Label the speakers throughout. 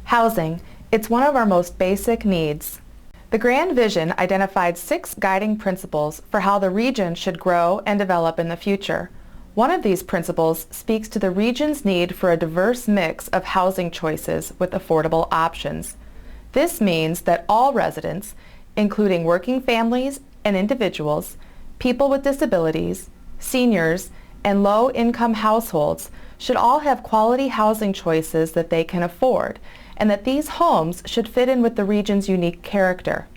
Speaker 1: Housing. It's one of our most basic needs. The Grand Vision identified 6 guiding principles for how the region should grow and develop in the future. One of these principles speaks to the region's need for a diverse mix of housing choices with affordable options. This means that all residents, including working families and individuals, people with disabilities, seniors, and low-income households should all have quality housing choices that they can afford, and that these homes should fit in with the region's unique character.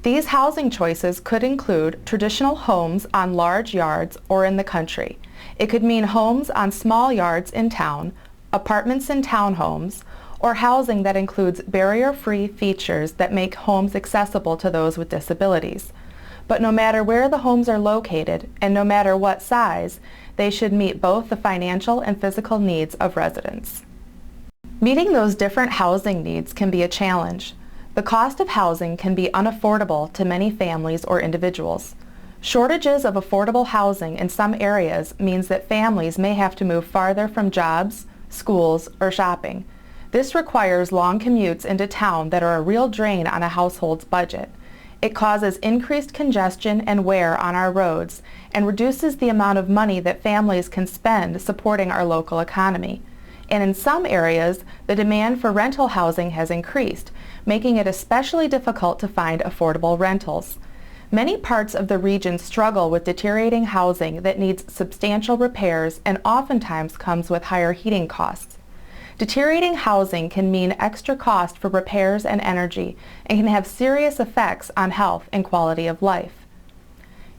Speaker 1: These housing choices could include traditional homes on large yards or in the country. It could mean homes on small yards in town, apartments and townhomes, or housing that includes barrier-free features that make homes accessible to those with disabilities. But no matter where the homes are located, and no matter what size, they should meet both the financial and physical needs of residents. Meeting those different housing needs can be a challenge. The cost of housing can be unaffordable to many families or individuals. Shortages of affordable housing in some areas means that families may have to move farther from jobs, schools, or shopping. This requires long commutes into town that are a real drain on a household's budget. It causes increased congestion and wear on our roads and reduces the amount of money that families can spend supporting our local economy. And in some areas, the demand for rental housing has increased, making it especially difficult to find affordable rentals. Many parts of the region struggle with deteriorating housing that needs substantial repairs and oftentimes comes with higher heating costs. Deteriorating housing can mean extra cost for repairs and energy and can have serious effects on health and quality of life.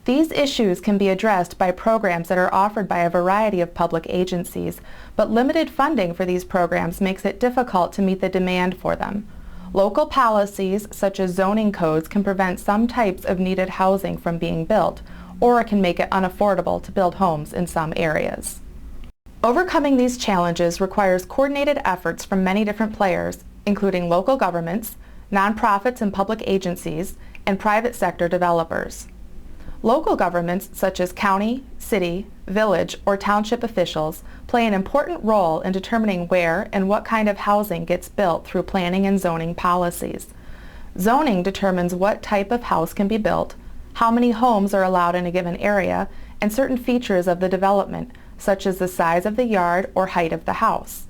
Speaker 1: These issues can be addressed by programs that are offered by a variety of public agencies, but limited funding for these programs makes it difficult to meet the demand for them. Local policies, such as zoning codes, can prevent some types of needed housing from being built, or can make it unaffordable to build homes in some areas. Overcoming these challenges requires coordinated efforts from many different players, including local governments, nonprofits and public agencies, and private sector developers. Local governments such as county, city, village, or township officials play an important role in determining where and what kind of housing gets built through planning and zoning policies. Zoning determines what type of house can be built, how many homes are allowed in a given area, and certain features of the development, such as the size of the yard or height of the house.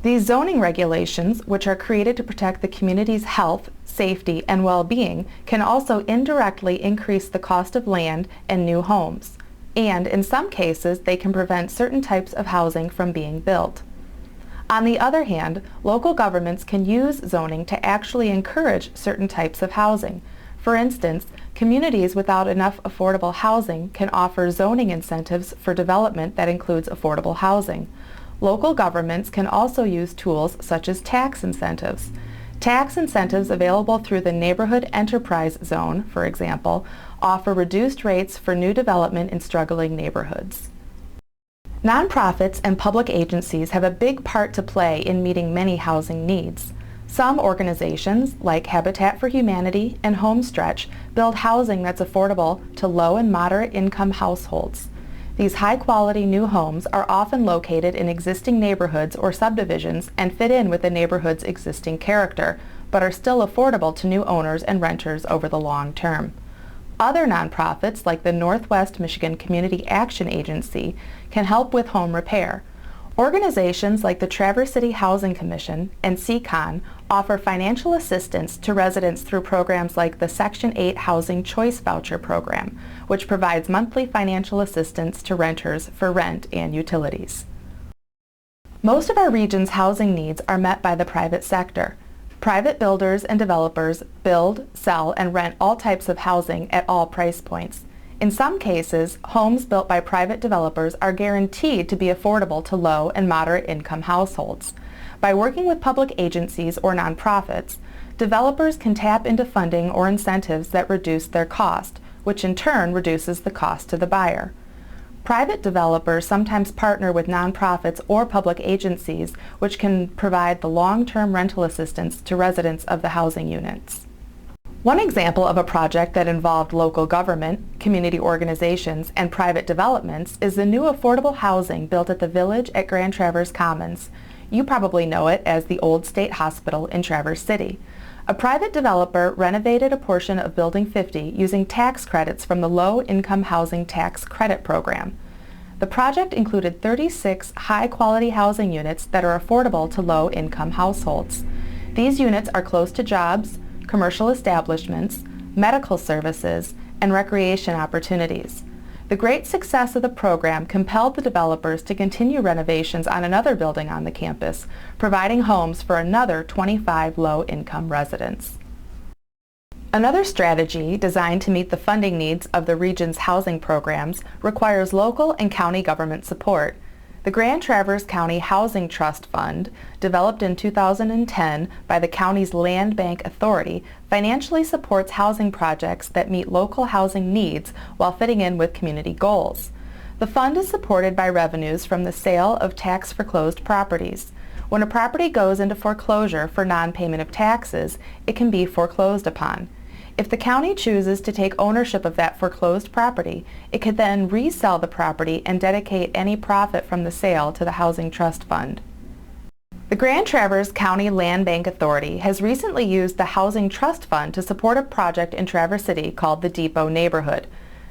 Speaker 1: These zoning regulations, which are created to protect the community's health, safety, and well-being, can also indirectly increase the cost of land and new homes. And in some cases, they can prevent certain types of housing from being built. On the other hand, local governments can use zoning to actually encourage certain types of housing. For instance, communities without enough affordable housing can offer zoning incentives for development that includes affordable housing. Local governments can also use tools such as tax incentives. Tax incentives available through the Neighborhood Enterprise Zone, for example, offer reduced rates for new development in struggling neighborhoods. Nonprofits and public agencies have a big part to play in meeting many housing needs. Some organizations, like Habitat for Humanity and Homestretch, build housing that's affordable to low and moderate income households. These high-quality new homes are often located in existing neighborhoods or subdivisions and fit in with the neighborhood's existing character, but are still affordable to new owners and renters over the long term. Other nonprofits, like the Northwest Michigan Community Action Agency, can help with home repair. Organizations like the Traverse City Housing Commission and CCON offer financial assistance to residents through programs like the Section 8 Housing Choice Voucher Program, which provides monthly financial assistance to renters for rent and utilities. Most of our region's housing needs are met by the private sector. Private builders and developers build, sell, and rent all types of housing at all price points. In some cases, homes built by private developers are guaranteed to be affordable to low and moderate income households. By working with public agencies or nonprofits, developers can tap into funding or incentives that reduce their cost, which in turn reduces the cost to the buyer. Private developers sometimes partner with nonprofits or public agencies, which can provide the long-term rental assistance to residents of the housing units. One example of a project that involved local government, community organizations, and private developments is the new affordable housing built at the Village at Grand Traverse Commons. You probably know it as the Old State Hospital in Traverse City. A private developer renovated a portion of Building 50 using tax credits from the Low-Income Housing Tax Credit Program. The project included 36 high-quality housing units that are affordable to low-income households. These units are close to jobs, commercial establishments, medical services, and recreation opportunities. The great success of the program compelled the developers to continue renovations on another building on the campus, providing homes for another 25 low-income residents. Another strategy designed to meet the funding needs of the region's housing programs requires local and county government support. The Grand Traverse County Housing Trust Fund, developed in 2010 by the county's Land Bank Authority, financially supports housing projects that meet local housing needs while fitting in with community goals. The fund is supported by revenues from the sale of tax-foreclosed properties. When a property goes into foreclosure for non-payment of taxes, it can be foreclosed upon. If the county chooses to take ownership of that foreclosed property, it could then resell the property and dedicate any profit from the sale to the Housing Trust Fund. The Grand Traverse County Land Bank Authority has recently used the Housing Trust Fund to support a project in Traverse City called the Depot Neighborhood.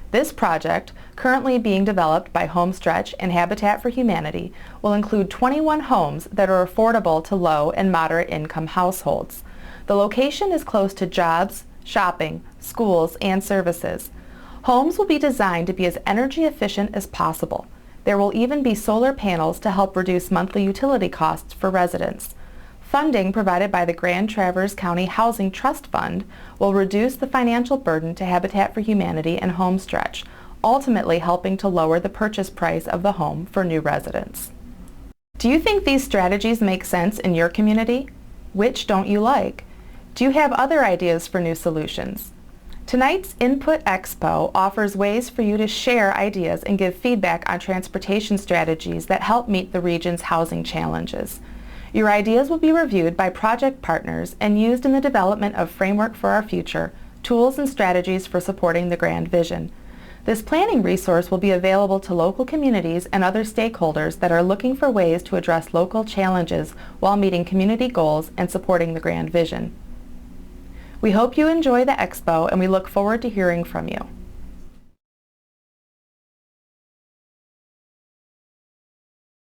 Speaker 1: This project, currently being developed by Homestretch and Habitat for Humanity, will include 21 homes that are affordable to low and moderate income households. The location is close to jobs, shopping, schools, and services. Homes will be designed to be as energy efficient as possible. There will even be solar panels to help reduce monthly utility costs for residents. Funding provided by the Grand Traverse County Housing Trust Fund will reduce the financial burden to Habitat for Humanity and Homestretch, ultimately helping to lower the purchase price of the home for new residents. Do you think these strategies make sense in your community? Which don't you like? Do you have other ideas for new solutions? Tonight's Input Expo offers ways for you to share ideas and give feedback on transportation strategies that help meet the region's housing challenges. Your ideas will be reviewed by project partners and used in the development of Framework for Our Future, tools and strategies for supporting the grand vision. This planning resource will be available to local communities and other stakeholders that are looking for ways to address local challenges while meeting community goals and supporting the grand vision. We hope you enjoy the Expo and we look forward to hearing from you.